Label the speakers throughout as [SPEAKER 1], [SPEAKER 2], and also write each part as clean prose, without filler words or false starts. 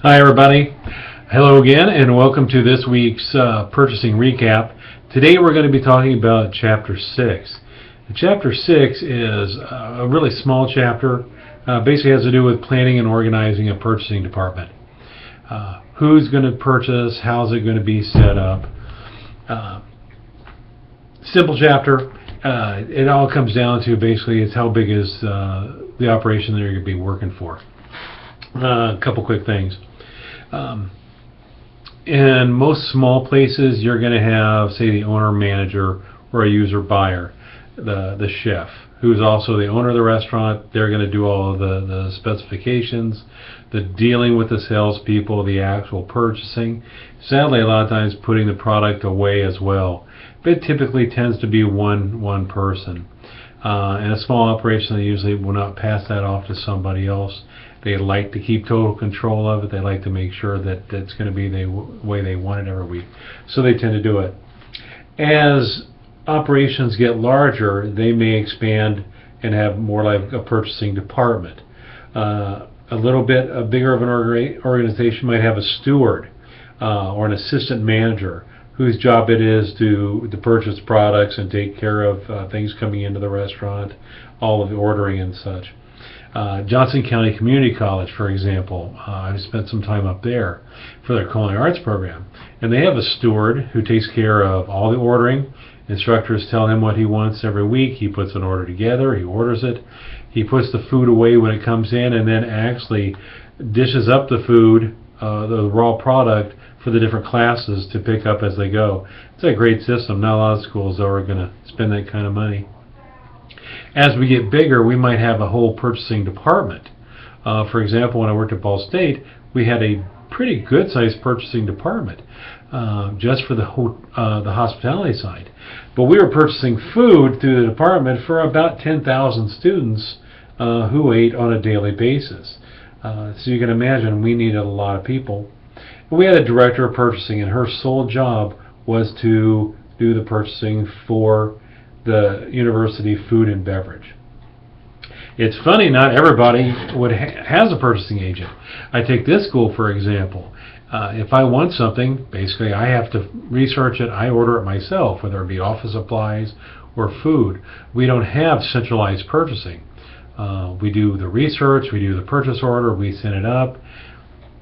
[SPEAKER 1] Hi everybody. Hello again and welcome to this week's purchasing recap. Today we're going to be talking about Chapter 6. Chapter 6 is a really small chapter. Basically has to do with planning and organizing a purchasing department. Who's going to purchase, how's it going to be set up. Simple chapter. It all comes down to basically it's how big is the operation that you're going to be working for. A couple quick things. In most small places, you're going to have, say, the owner, manager, or a user buyer, the chef, who's also the owner of the restaurant. They're going to do all of the specifications, the dealing with the salespeople, the actual purchasing. Sadly, a lot of times putting the product away as well. But it typically tends to be one person. In a small operation, they usually will not pass that off to somebody else. They like to keep total control of it. They like to make sure that it's going to be the way they want it every week. So they tend to do it. As operations get larger, they may expand and have more like a purchasing department. A little bit bigger of an organization might have a steward or an assistant manager whose job it is to purchase products and take care of things coming into the restaurant, all of the ordering and such. Johnson County Community College, for example, I've spent some time up there for their culinary arts program, and they have a steward who takes care of all the ordering. Instructors tell him what he wants every week. He puts an order together, he orders it, he puts the food away when it comes in, and then actually dishes up the food, the raw product, for the different classes to pick up as they go. It's a great system. Not a lot of schools though are going to spend that kind of money. As we get bigger, we might have a whole purchasing department. For example, when I worked at Ball State, we had a pretty good-sized purchasing department just for the hospitality side. But we were purchasing food through the department for about 10,000 students who ate on a daily basis. So you can imagine we needed a lot of people. We had a director of purchasing, and her sole job was to do the purchasing for the university food and beverage. It's funny, not everybody has a purchasing agent. I take this school for example. If I want something, basically I have to research it. I order it myself, whether it be office supplies or food. We don't have centralized purchasing. We do the research, we do the purchase order, we send it up.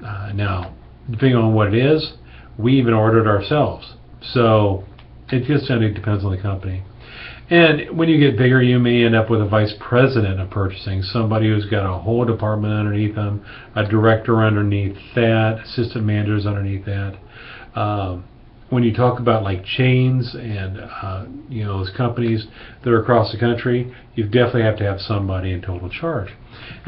[SPEAKER 1] Now, depending on what it is, we even order it ourselves. So it just depends on the company. And when you get bigger, you may end up with a vice president of purchasing, somebody who's got a whole department underneath them, a director underneath that, assistant managers underneath that. When you talk about like chains and those companies that are across the country, you definitely have to have somebody in total charge.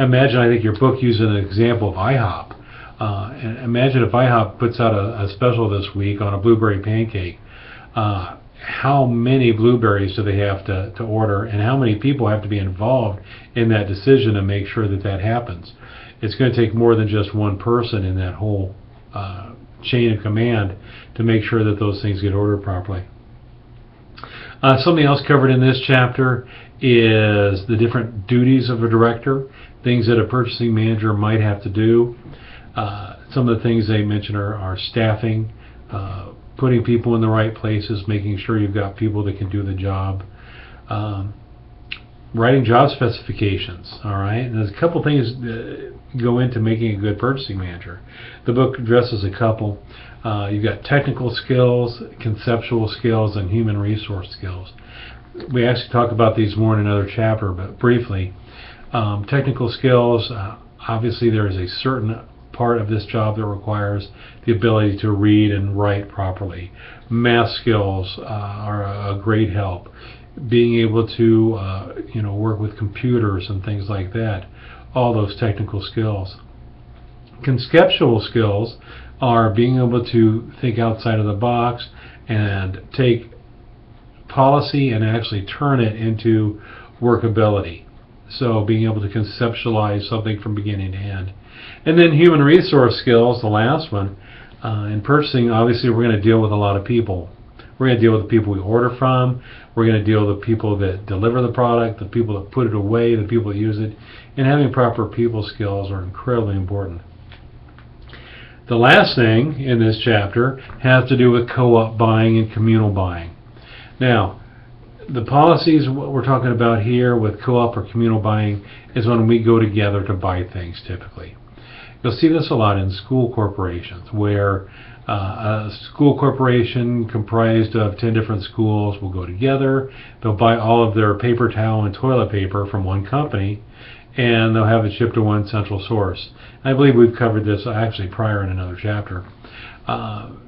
[SPEAKER 1] Imagine, I think your book uses an example of IHOP. And imagine if IHOP puts out a special this week on a blueberry pancake. How many blueberries do they have to order, and how many people have to be involved in that decision to make sure that happens? It's going to take more than just one person in that whole chain of command to make sure that those things get ordered properly. Something else covered in this chapter is the different duties of a director, things that a purchasing manager might have to do. Some of the things they mention are staffing, putting people in the right places, making sure you've got people that can do the job, writing job specifications. All right, and there's a couple things that go into making a good purchasing manager. The book addresses a couple. You've got technical skills, conceptual skills, and human resource skills. We actually talk about these more in another chapter, but briefly, technical skills. Obviously, there is a certain part of this job that requires the ability to read and write properly. Math skills are a great help. Being able to work with computers and things like that. All those technical skills. Conceptual skills are being able to think outside of the box and take policy and actually turn it into workability. So being able to conceptualize something from beginning to end. And then human resource skills, the last one. In purchasing, obviously we're going to deal with a lot of people. We're going to deal with the people we order from. We're going to deal with the people that deliver the product, the people that put it away, the people that use it. And having proper people skills are incredibly important. The last thing in this chapter has to do with co-op buying and communal buying. Now, the policies, what we're talking about here with co-op or communal buying, is when we go together to buy things typically. You'll see this a lot in school corporations, where a school corporation comprised of 10 different schools will go together. They'll buy all of their paper towel and toilet paper from one company, and they'll have it shipped to one central source. I believe we've covered this actually prior in another chapter.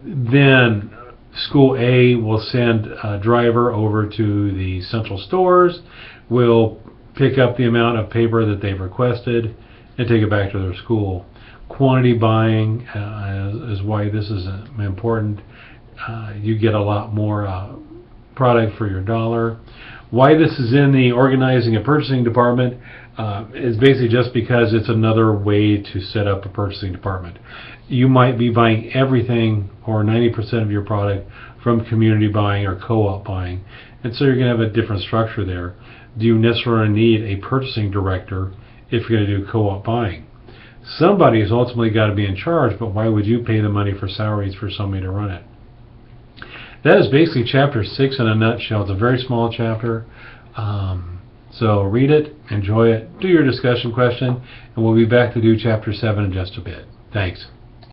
[SPEAKER 1] Then School A will send a driver over to the central stores, will pick up the amount of paper that they've requested, and take it back to their school. Quantity buying is why this is important. You get a lot more product for your dollar. Why this is in the organizing and purchasing department is basically just because it's another way to set up a purchasing department. You might be buying everything or 90% of your product from community buying or co-op buying, and so you're going to have a different structure there. Do you necessarily need a purchasing director if you're going to do co-op buying? Somebody has ultimately got to be in charge, but why would you pay the money for salaries for somebody to run it? That is basically chapter 6 in a nutshell. It's a very small chapter. So read it, enjoy it, do your discussion question, and we'll be back to do chapter 7 in just a bit. Thanks.